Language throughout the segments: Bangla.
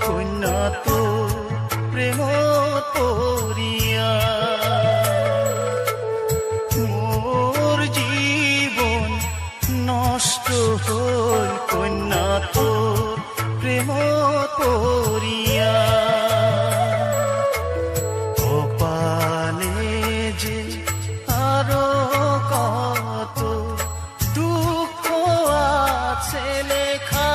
কন্যা তো প্রেম পড়িয়া মোর জীবন নষ্ট হল কন্যা তো প্রেম পড়িয়া কপালে যে আরো কত দুঃখ আছে লেখা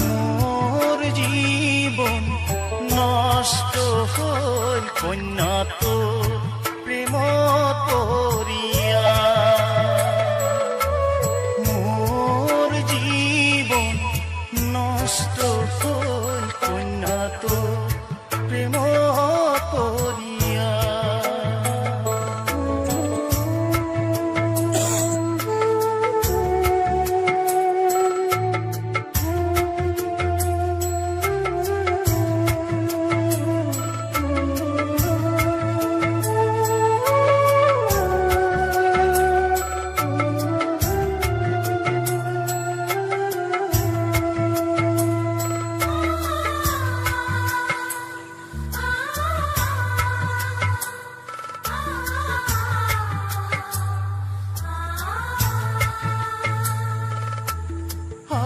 মোর জীবন নষ্ট হল কন্যা তো প্রেম পড়িয়া মোর জীবন নষ্ট হল কন্যা তো প্রেম পড়িয়া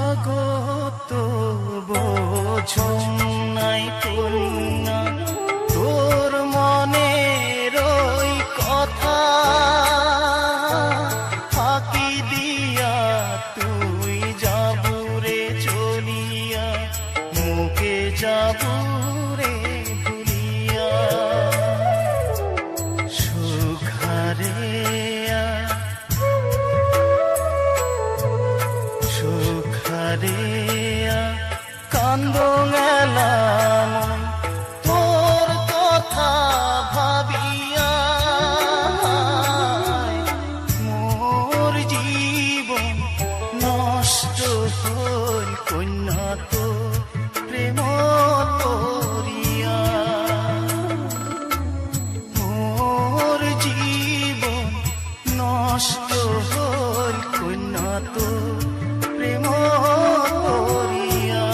আগত বোঝো নাই কন্যা তোর মনের ওই কথা ফাঁকি দিয়া তুই যাবুরে চলিয়া মুখে যাবুরে ভুলিয়া সুখারে কান্দ গেলাম তোর কথা ভাবিয়া মোর জীবন নষ্ট হল কন্যা তো প্রেম পড়িয়া মোর জীবন নষ্ট হল কন্যা তো প্রেম পড়িয়া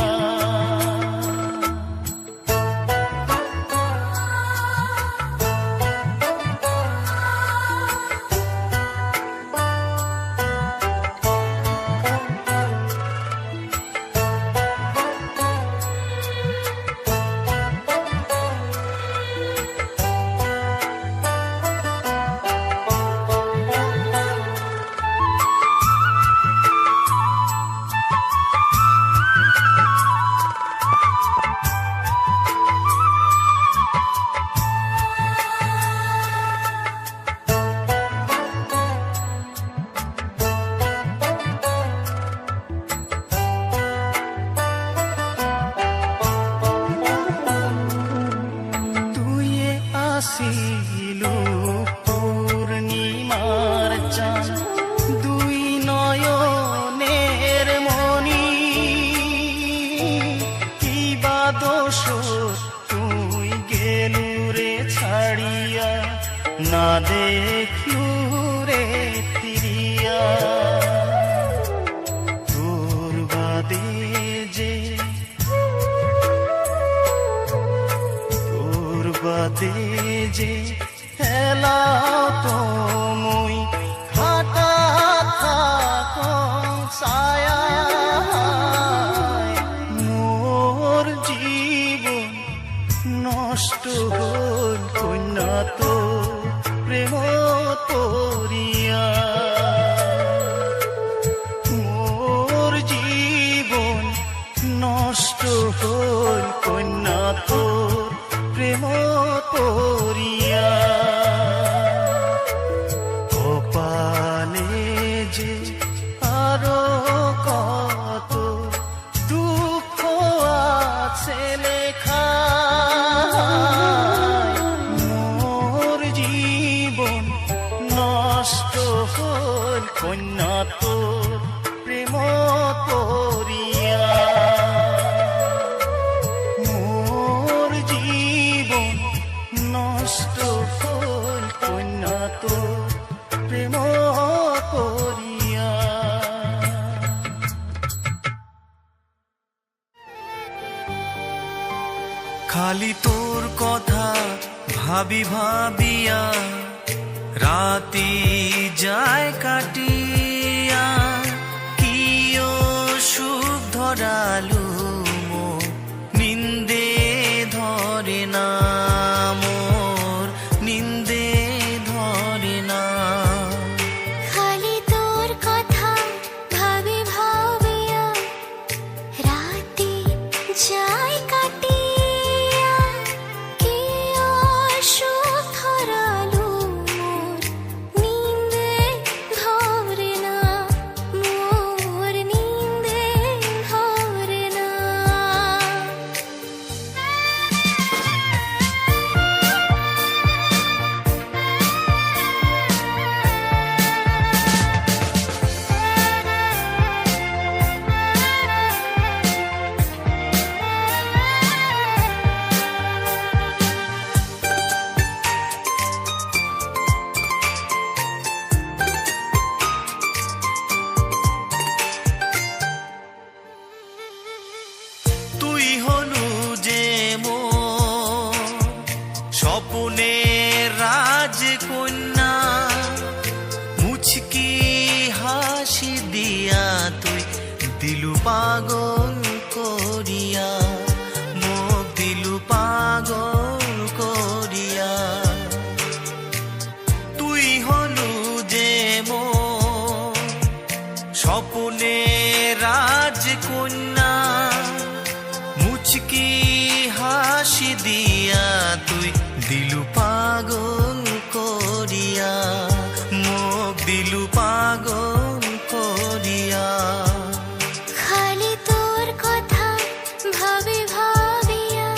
আসিলু পূর্ণিমার চাঁদ দুই নয়নের মনি কিবা দোষ তুই গেলু রে ছাড়িয়া না দেখলু রে ফিরিয়া তোর বাদে যে বাদে যে হেলাও তো মুই হাঁটা থাকং ছায়া মোর জীবন নষ্ট হল কন্যা তো প্রেম পড়িয়া মোর জীবন নষ্ট হল কন্যা তো প্রেম পড়িয়া কপালে যে আরো কত দুঃখ আছে লেখা মোর জীবন নষ্ট হল কন্যা তো প্রেম পড়িয়া খালি তোর কথা ভাবি ভাবিয়া রাতি যায় কাটিয়া, কি সুখ ধরালু মোর নিন্দে ধরে না, মোর নিন্দে ধরে না। খালি তোর কথা ভাবি ভাবিয়া রাতি যায় কাটিয়া, কি অসুখ ধরালু মোর নিন্দে ধরে না, মোর নিন্দে ধরে না। তুই হলু যে মোর স্বপ্নের রাজকন্যা, মুচকি হাসি দিয়া তুই দিলু পাগল করিয়া, মোক দিলু পাগল করিয়া। তুই হলু যে মোর স্বপ্নের রাজকন্যা, মুচকি হাসি দিয়া তুই দিলু পাগল করিয়া, মোক দিলু পাগল করিয়া। খালি তোর কথা ভাবি ভাবিয়া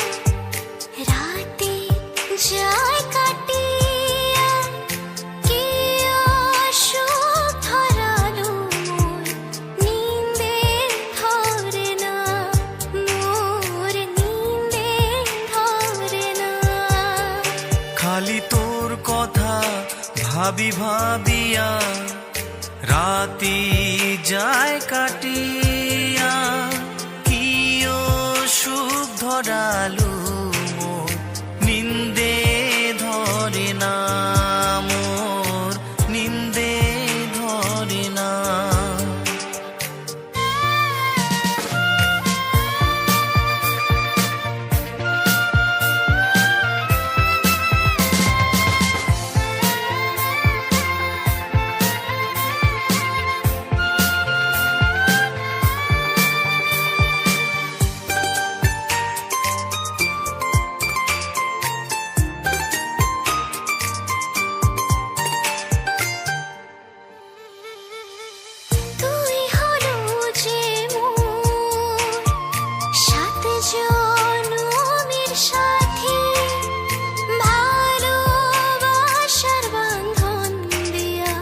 রাতে যায় কাটিয়া, কি অসুখ ধরালু মোর নিন্দে ধরে না, মোর নিন্দে ধরে না। খালি তোর কথা ভাবি ভাবিয়া রাতি যায় কাটিয়া, কি সুখ ধরালু মোর নিন্দে ধরে না, মোর নিন্দে ধরে না। তুই হলু যে মোর সাত জনমের সাথী, ভালোবাসার বাঁধন দিয়া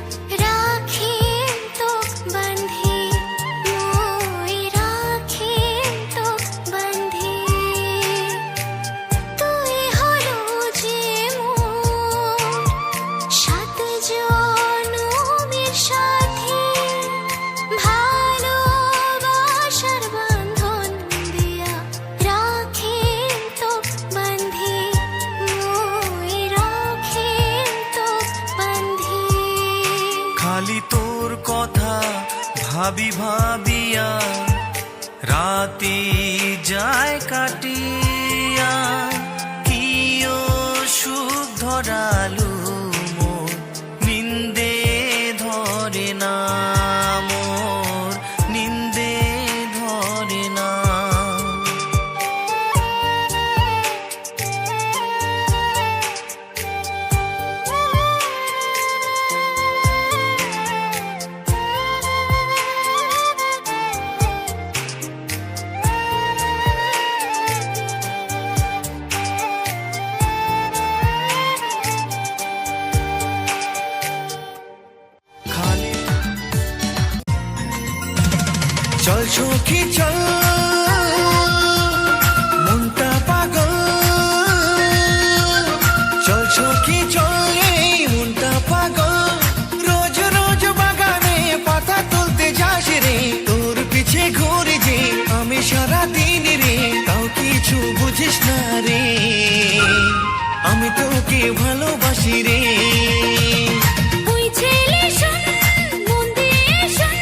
রাখি তোক বাঁধি, মই রাখি তোক বাঁধি। তুই হলু যে মোর সাত জনমের সাথী, ভালোবাসার বাঁধন দিয়া রাখি তোক বাঁধি, মই রাখি তোক বাঁধি। খালি তোর কথা ভাবি ভাবিয়া রাতি যায় কাটিয়া, কি সুখ ধরালু মোর নিন্দে ধরে না, মোর নিন্দে ধরে না। চল সখী চল, মনটা পাগল, চল সখী চল, এই মনটা পাগল। রোজ রোজ বাগানে পাতা তুলতে যাস রে, তোর পিছে ঘুরে যে আমি সারা দিন রে, তাও কিছু বুঝিস না রে। তোকে ভালোবাসি রে। ওই ছেলে শোন, মন দিয়ে শোন,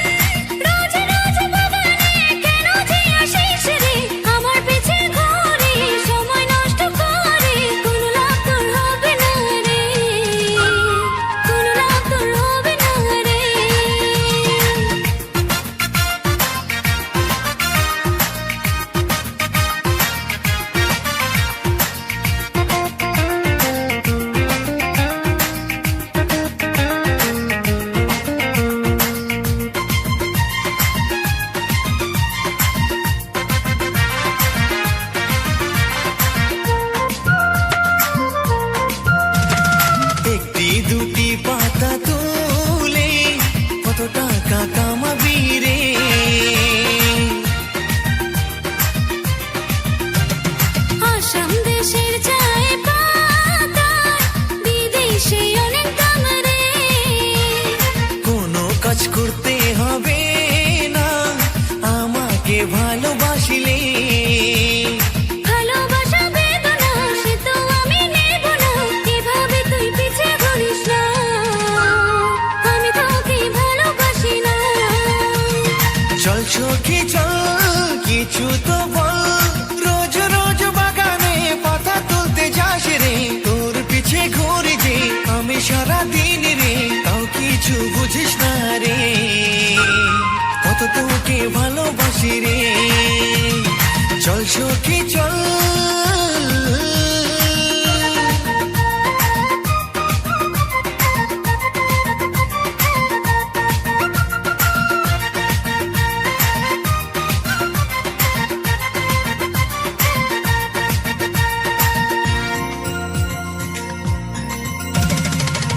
রোজ রোজ বাগানে কেন যে আসিস রে? আমার পিছে ঘুরে সময় নষ্ট করে, কোনো লাভ তোর হবে না রে, কোনো লাভ তোর হবে না রে। একটি দুটি পাতা তুলে কত টাকা কামাবি রে। আসাম দেশের চায় পাতায় বিদেশে অনেক দাম রে। কোনো কাজ করতে হবে না আমাকে ভালোবাসিলে। ভালোবাসা বেদনা সে তো আমি নেব না, এভাবে তুই পিছে ঘুরিস না, আমি তোকে ভালোবাসি না। চল সখী চল কিছু তো বল, রোজ রোজ বাগানে পাতা তুলতে যাস রে। তোর পিছে ঘুরে যে আমি সারা দিন রে, তাও কিছু বুঝিস না রে, কত তোকে ভালোবাসি রে। চল সখী চল।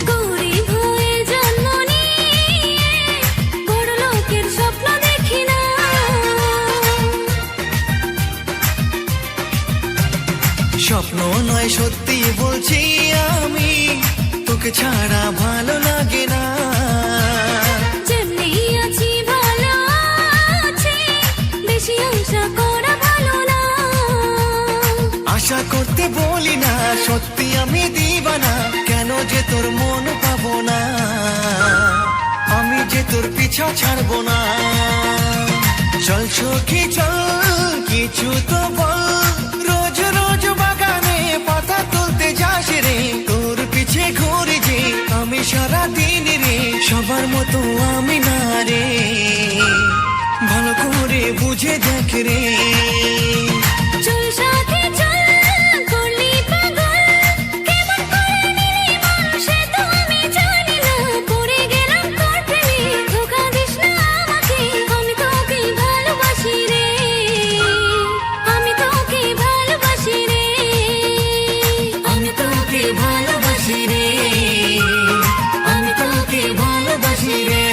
গরিব হয়ে জন্ম নিয়ে বড় লোকের স্বপ্ন দেখি না। স্বপ্ন নয় সত্যি বলছি আমি, তোকে ছাড়া ভালো লাগে না। যেমনি আছি ভালো আছি, বেশি আশা করা ভালো না। আশা করতে বলি না, সত্যি আমি দিবানা, কেন যে তোর মন পাবো না, আমি যে তোর পিছা ছাড়বো না। চল সখী চল কিছু তো বল, রোজ রোজ বাগানে পাতা তুলতে যাস রে। তোর পিছে ঘুরে যে আমি সারা দিন রে, সবার মতো আমি না রে, ভালো করে বুঝে দেখ রে। চল সাথে চল, করলি পাগল, কেমন করে নিলি মন সে তো আমি জানি না। পড়ে গেলাম তোর প্রেমে, ধোঁকা দিস না আমাকে, আমি তোকে ভালোবাসি রে, আমি তোকে ভালোবাসি রে, আমি তোকে ভালোবাসি রে, আমি তোকে ভালোবাসি রে।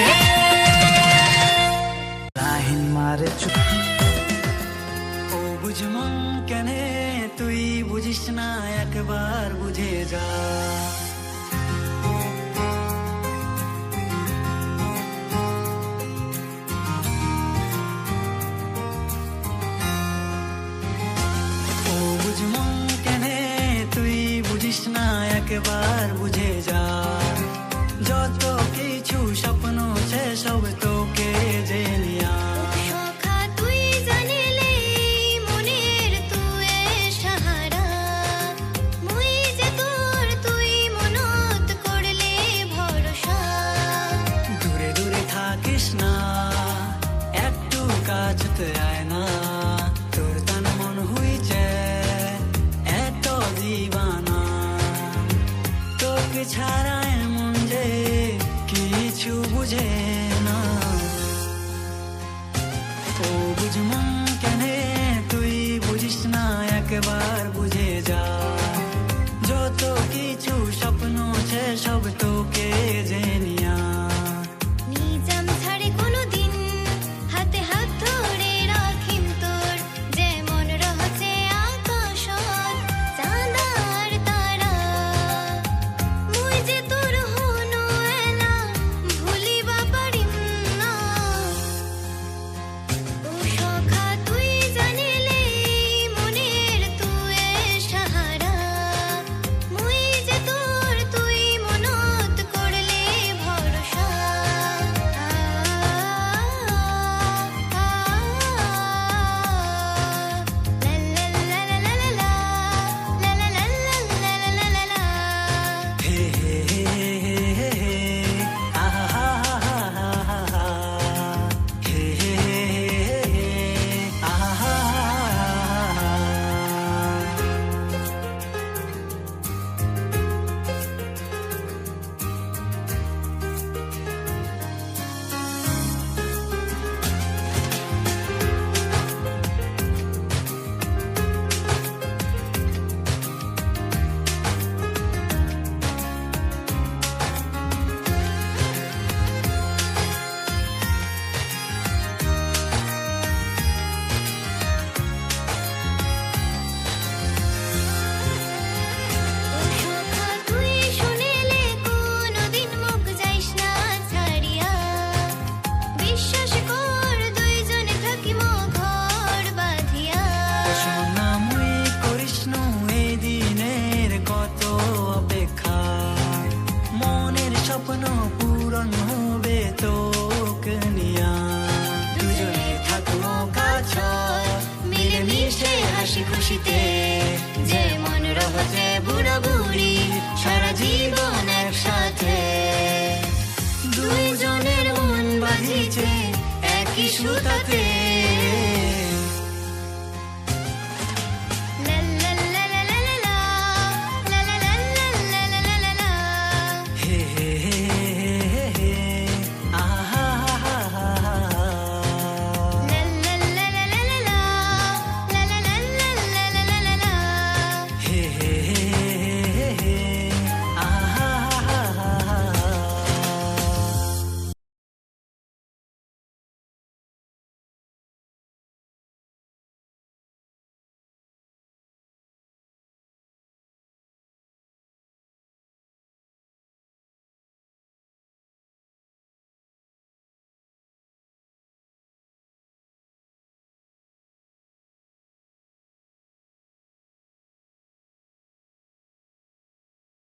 লাহিন মারে ও বুঝমন কেনে তুই বুঝিস না, একবার বুঝে যা। ও বুঝমন কেনে তুই বুঝিস না, একবার বুঝে যা। যত কিছু স্বপ্ন সে সব তোকে যে নিয়া। সখা তুই জানিলে মনের তুই সাহারা, মুই যে তোর তুই মনত করলে ভরসা। দূরে দূরে থাকিস না, একটু কাছতে আয় না, তোর তান মন হইছে এত দিবানা। তোকে ছাড়া এমন যে কিছু বুঝে না। ও বুঝমন কেনে তুই বুঝিস না, একবার বুঝে যা। যত কিছু স্বপ্ন সে সব তোকে যে নিয়া। নিজাম ছাড়ে কোনোদিন হাতে হাত ধরে রাখিম তোর, যেমন রহস্যে আকাশত চাঁদ আর তারা। মুই যে তোর হনু এলা ভুলিবা পারিম না। ও সখা তুই জানিলে মনের তুই সাহারা, মুই যে তোর হাসি খুশিতে যেমন রহতে বুড়া বুড়ি সারা জীবন একসাথে দুইজনের মন বাঁধিছে একই সুতাতে